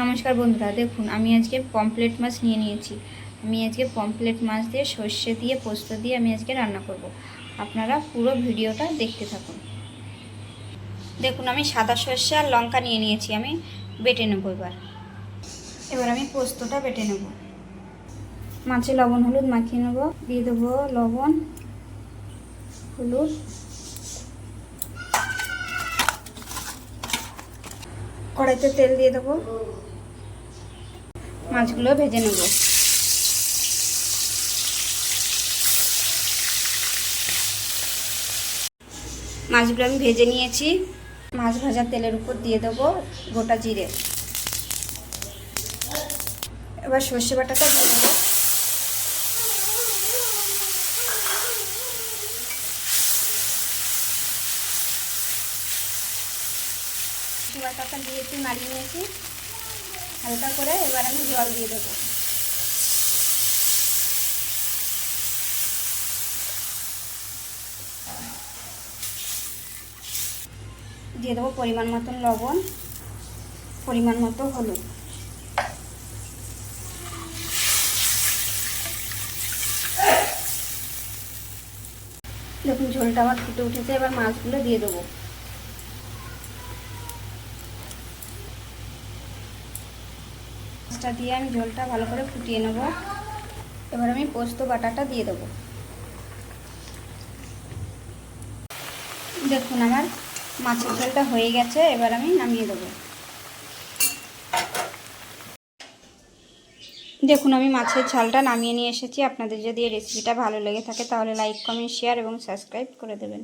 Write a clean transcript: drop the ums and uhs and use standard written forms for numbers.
নমস্কার বন্ধুরা, দেখুন আমি আজকে পমফ্রেট মাছ নিয়ে নিয়েছি। আমি আজকে পমফ্রেট মাছ দিয়ে সর্ষে দিয়ে পোস্ত দিয়ে আমি আজকে রান্না করব। আপনারা পুরো ভিডিওটা দেখতে থাকুন। দেখুন আমি সাদা সর্ষে আর লঙ্কা নিয়ে নিয়েছি, আমি বেটে নেব। এবার আমি পোস্তটা বেটে নেব। মাছে লবণ হলুদ মাখিয়ে নেব, দিয়ে দেবো লবণ হলুদ, কড়াইতে তেল দিয়ে দেবো, মাছগুলো ভেজে নেব। মাছগুলো আমি ভেজে নিয়েছি। মাছ ভাজা তেলের উপর দিয়ে দেবো গোটা জিরে। এবার সর্ষে বাটাটা দিয়ে দেবো। সর্ষে বাটাটা দিয়ে একটু নাড়িয়ে নিয়েছি হালকা করে। এবার আমি জল দিয়ে দেবো। দিয়ে দেবো পরিমাণ মতন লবণ, পরিমাণ মতো হলুদ। দেখুন ঝোলটা আমার ফুটে উঠেছে। এবার মাছগুলো দিয়ে দেবো। মাছটা দিয়ে আমি ঝোলটা ভালো করে ফুটিয়ে নেব। এবার আমি পোস্ত বাটাটা দিয়ে দেবো। দেখুন আমার মাছের ঝোলটা হয়ে গেছে, এবার আমি নামিয়ে দেবো। দেখুন আমি মাছের ঝালটা নামিয়ে নিয়ে এসেছি। আপনাদের যদি এই রেসিপিটা ভালো লেগে থাকে তাহলে লাইক কমেন্ট শেয়ার এবং সাবস্ক্রাইব করে দেবেন।